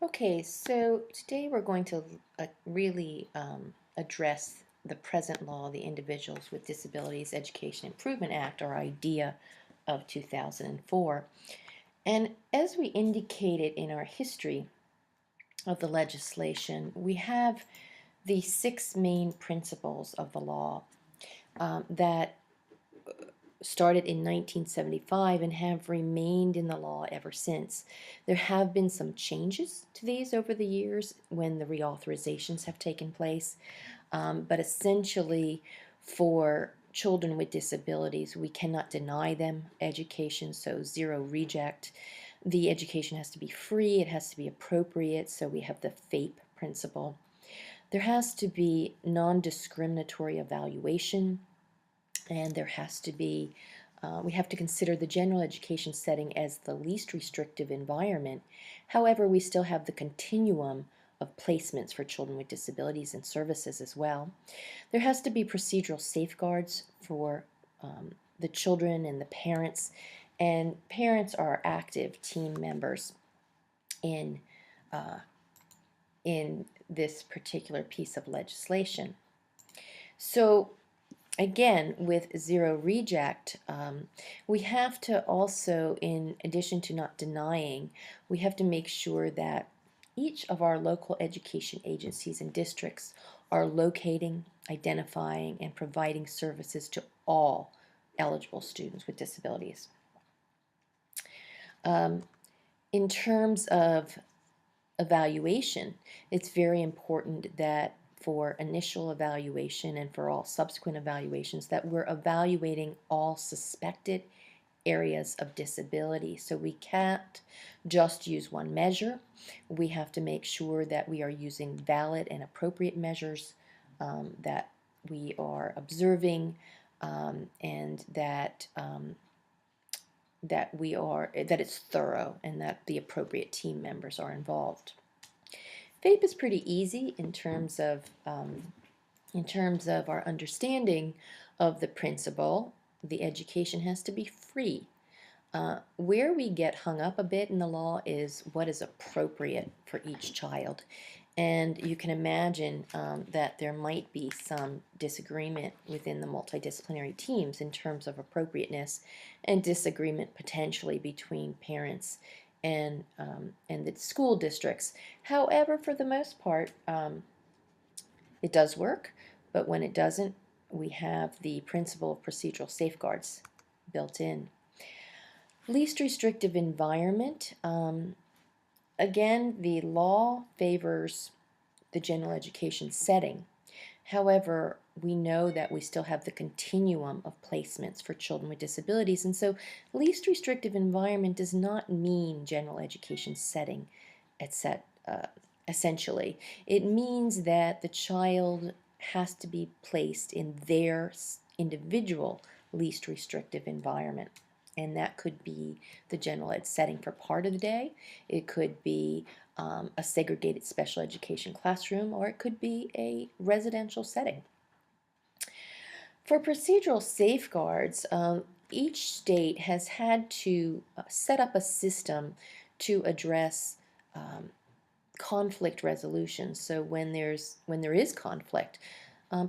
Okay, so today we're going to really address the present law, the Individuals with Disabilities Education Improvement Act, or IDEA of 2004. And as we indicated in our history of the legislation, we have the six main principles of the law that started in 1975 and have remained in the law ever since. There have been some changes to these over the years when the reauthorizations have taken place, but essentially for children with disabilities, we cannot deny them education, so zero reject. The education has to be free, it has to be appropriate, so we have the FAPE principle. There has to be non-discriminatory evaluation, and there has to be we have to consider the general education setting as the least restrictive environment. However, we still have the continuum of placements for children with disabilities and services as well. There has to be procedural safeguards for the children and the parents, and parents are active team members in uh, in this particular piece of legislation. So again, with zero reject, we have to also, in addition to not denying, we have to make sure that each of our local education agencies and districts are locating, identifying, and providing services to all eligible students with disabilities. In terms of evaluation, it's very important that for initial evaluation and for all subsequent evaluations that we're evaluating all suspected areas of disability. So we can't just use one measure. We have to make sure that we are using valid and appropriate measures, that we are observing, and that it's thorough and that the appropriate team members are involved. FAPE is pretty easy in terms of our understanding of the principle. The education has to be free. Where we get hung up a bit in the law is what is appropriate for each child. And you can imagine that there might be some disagreement within the multidisciplinary teams in terms of appropriateness, and disagreement potentially between parents and the school districts. However, for the most part, it does work, but when it doesn't, we have the principle of procedural safeguards built in. Least restrictive environment. Again, the law favors the general education setting. However, we know that we still have the continuum of placements for children with disabilities, and so least restrictive environment does not mean general education setting, etc. Essentially, it means that the child has to be placed in their individual least restrictive environment. And that could be the general ed setting for part of the day. It could be a segregated special education classroom, or it could be a residential setting. For procedural safeguards, each state has had to set up a system to address conflict resolution. So when there is conflict,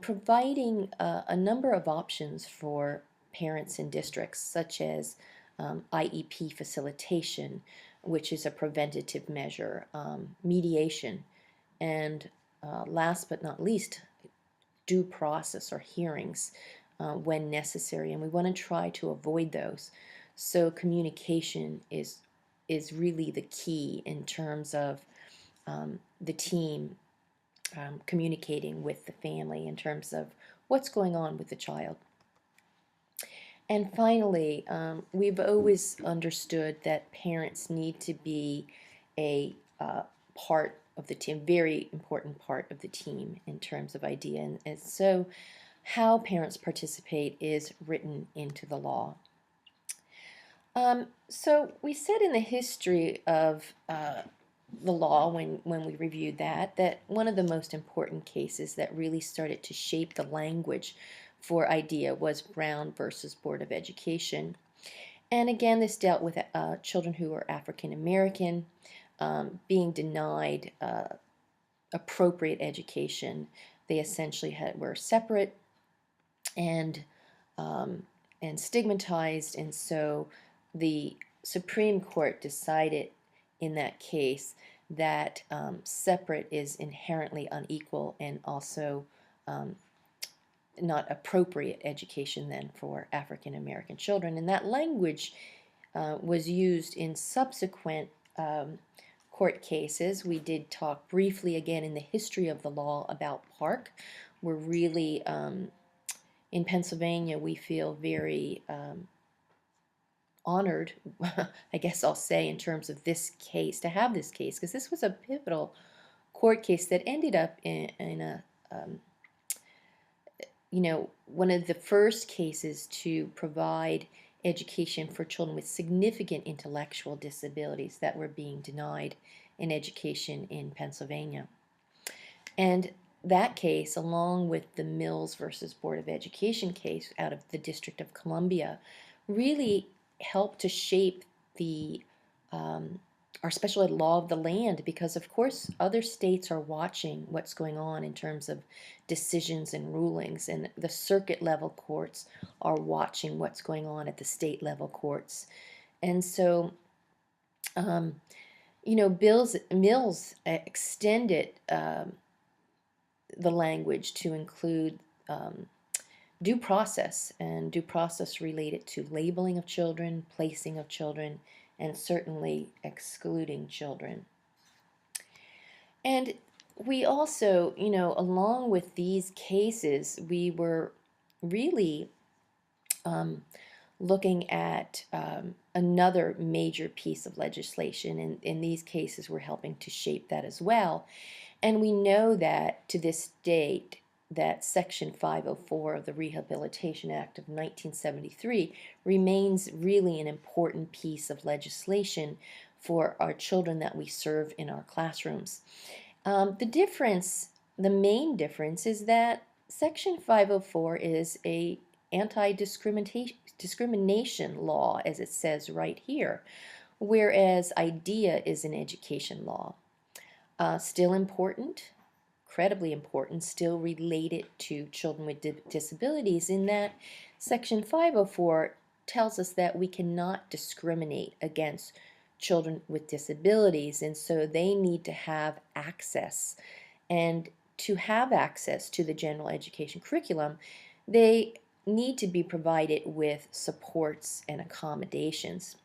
providing a number of options for parents in districts, such as IEP facilitation, which is a preventative measure, mediation, and last but not least, due process or hearings when necessary. And we want to try to avoid those. So communication is really the key in terms of the team communicating with the family in terms of what's going on with the child. And finally, we've always understood that parents need to be a part of the team, very important part of the team in terms of IDEA. And so how parents participate is written into the law. So we said in the history of the law, when we reviewed that one of the most important cases that really started to shape the language for IDEA was Brown versus Board of Education. And again, this dealt with children who were African American. being denied appropriate education. They essentially were separate and um, and stigmatized, and so the Supreme Court decided in that case that separate is inherently unequal and also um, not appropriate education then for African American children. And that language was used in subsequent court cases. We did talk briefly again in the history of the law about Park. We're really, in Pennsylvania, we feel very honored, I guess I'll say, in terms of this case, to have this case, because this was a pivotal court case that ended up in a one of the first cases to provide education for children with significant intellectual disabilities that were being denied in education in Pennsylvania. And that case, along with the Mills versus Board of Education case out of the District of Columbia, really helped to shape the our special ed law of the land, because of course other states are watching what's going on in terms of decisions and rulings, and the circuit level courts are watching what's going on at the state level courts. And so Mills extended the language to include due process, and due process related to labeling of children, placing of children, and certainly excluding children. And we also, along with these cases, we were really looking at another major piece of legislation, and in these cases we're helping to shape that as well. And we know that to this date, that Section 504 of the Rehabilitation Act of 1973 remains really an important piece of legislation for our children that we serve in our classrooms. The main difference is that Section 504 is a anti-discrimination law, as it says right here, whereas IDEA is an education law. Still important, incredibly important, still related to children with disabilities, in that Section 504 tells us that we cannot discriminate against children with disabilities, and so they need to have access. And to have access to the general education curriculum, they need to be provided with supports and accommodations.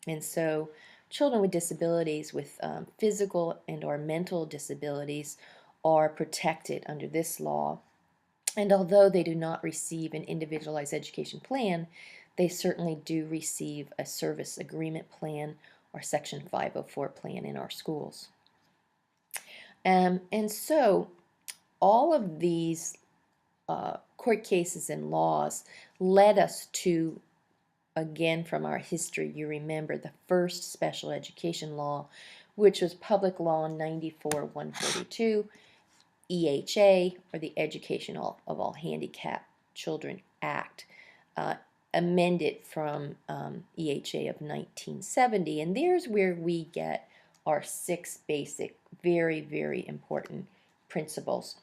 And so children with disabilities, with physical and or mental disabilities, are protected under this law. And although they do not receive an individualized education plan, they certainly do receive a service agreement plan or Section 504 plan in our schools. And so all of these court cases and laws led us to, again from our history, you remember the first special education law, which was Public Law 94-142, EHA, or the Education of All Handicapped Children Act, amended from EHA of 1970. And there's where we get our 6 basic, very, very important principles.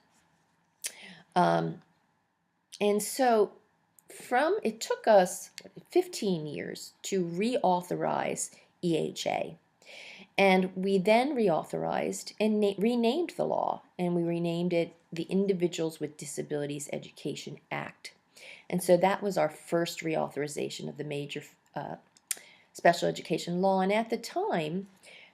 And so it took us 15 years to reauthorize EHA. And we then reauthorized and renamed the law, and we renamed it the Individuals with Disabilities Education Act. And so that was our first reauthorization of the major special education law. And at the time,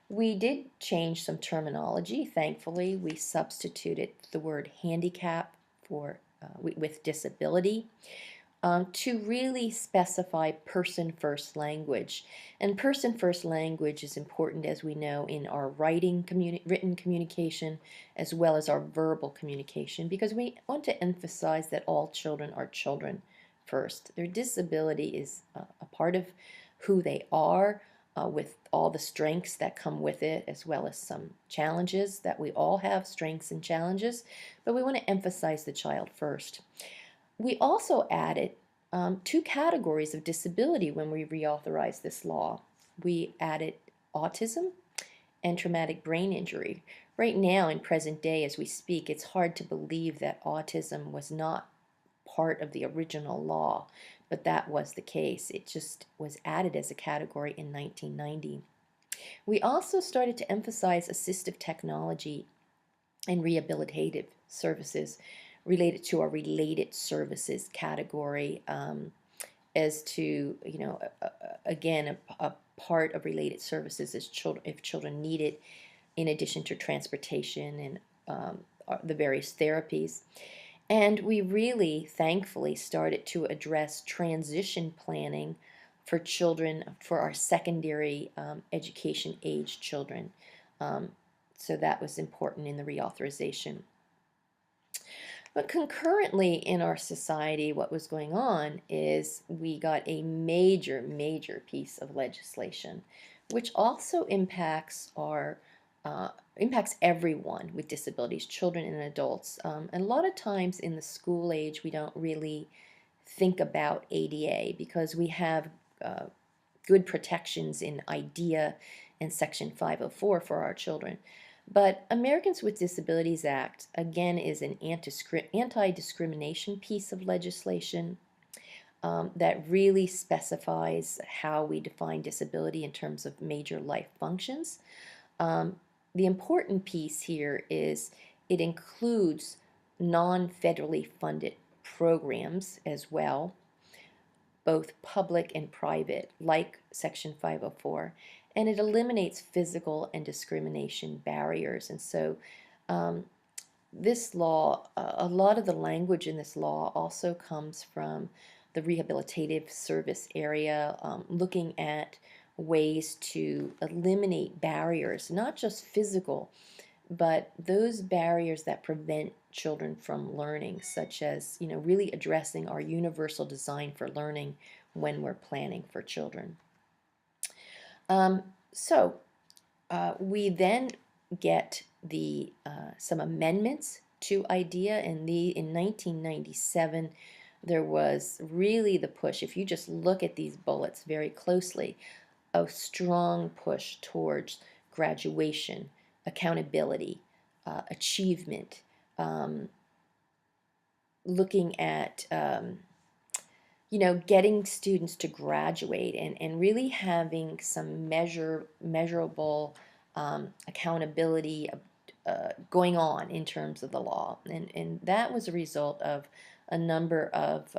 we did change some terminology. Thankfully, we substituted the word handicap for with disability, to really specify person-first language. And person-first language is important, as we know, in our written communication as well as our verbal communication, because we want to emphasize that all children are children first. Their disability is a part of who they are, with all the strengths that come with it, as well as some challenges that we all have, strengths and challenges, but we want to emphasize the child first. We also added 2 categories of disability when we reauthorized this law. We added autism and traumatic brain injury. Right now, in present day, as we speak, it's hard to believe that autism was not part of the original law, but that was the case. It just was added as a category in 1990. We also started to emphasize assistive technology and rehabilitative services related to our related services category, as to, again, a part of related services is if children need it in addition to transportation and the various therapies. And we really, thankfully, started to address transition planning for children, for our secondary education age children. Um, so that was important in the reauthorization. But concurrently in our society, what was going on is we got a major, major piece of legislation, which also impacts everyone with disabilities, children and adults. And a lot of times in the school age, we don't really think about ADA because we have good protections in IDEA and Section 504 for our children. But Americans with Disabilities Act, again, is an anti-discrimination piece of legislation that really specifies how we define disability in terms of major life functions. The important piece here is it includes non-federally funded programs as well, both public and private, like Section 504, and it eliminates physical and discrimination barriers. And so this law, a lot of the language in this law also comes from the rehabilitative service area, looking at ways to eliminate barriers, not just physical, but those barriers that prevent children from learning, such as, really addressing our universal design for learning when we're planning for children. So we then get some amendments to IDEA, and in 1997 there was really the push. If you just look at these bullets very closely, a strong push towards graduation, accountability, achievement, looking at getting students to graduate and really having some measurable accountability going on in terms of the law. And that was a result of a number of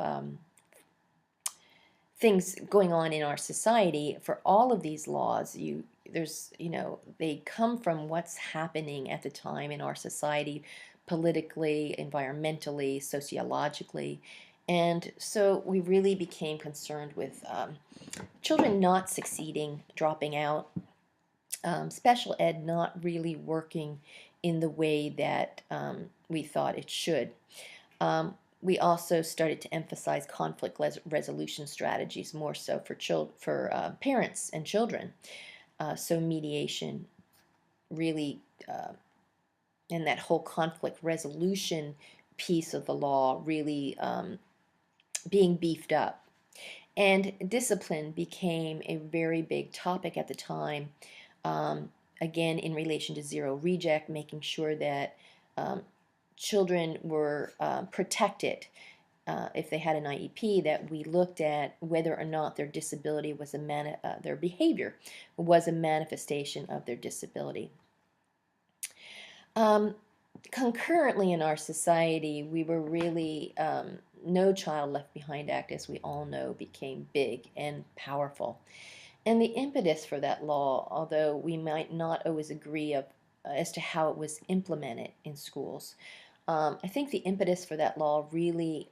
things going on in our society. For all of these laws, they come from what's happening at the time in our society, politically, environmentally, sociologically. And so we really became concerned with children not succeeding, dropping out, special ed not really working in the way that we thought it should. We also started to emphasize conflict resolution strategies more so for parents and children. So mediation really, and that whole conflict resolution piece of the law really being beefed up. And discipline became a very big topic at the time, again in relation to zero reject, making sure that children were protected if they had an IEP, that we looked at whether or not their disability was their behavior was a manifestation of their disability. Concurrently in our society, we were really, No Child Left Behind Act, as we all know, became big and powerful. And the impetus for that law, although we might not always agree as to how it was implemented in schools, I think the impetus for that law really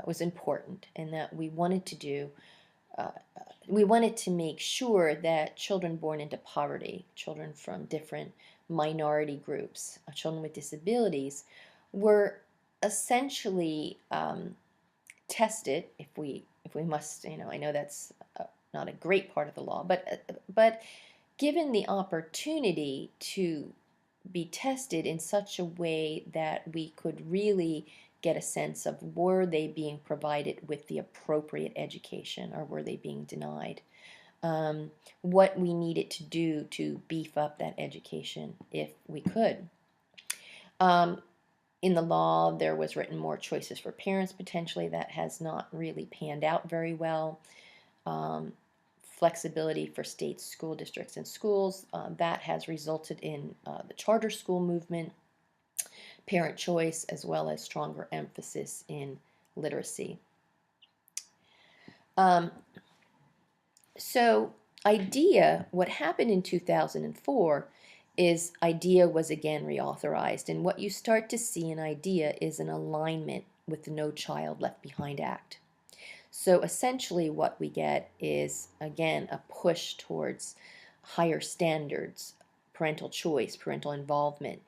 was important, and that we wanted to make sure that children born into poverty, children from different minority groups, children with disabilities, were essentially tested. If we must, I know that's not a great part of the law, but given the opportunity to be tested in such a way that we could really get a sense of, were they being provided with the appropriate education or were they being denied. what we needed to do to beef up that education if we could. In the law, there was written more choices for parents potentially. That has not really panned out very well. Flexibility for states, school districts, and schools. That has resulted in the charter school movement, parent choice, as well as stronger emphasis in literacy. So IDEA, what happened in 2004 is IDEA was again reauthorized, and what you start to see in IDEA is an alignment with the No Child Left Behind Act. So essentially what we get is, again, a push towards higher standards, parental choice, parental involvement.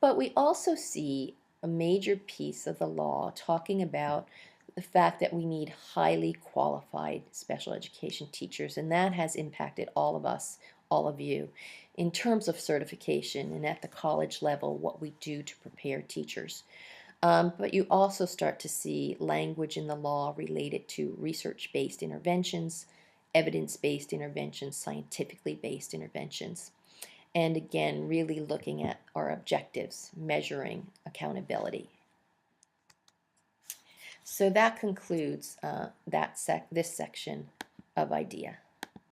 But we also see a major piece of the law talking about the fact that we need highly qualified special education teachers, and that has impacted all of us, all of you, in terms of certification and at the college level, what we do to prepare teachers. But you also start to see language in the law related to research-based interventions, evidence-based interventions, scientifically based interventions. And again, really looking at our objectives, measuring accountability. So that concludes this section of IDEA.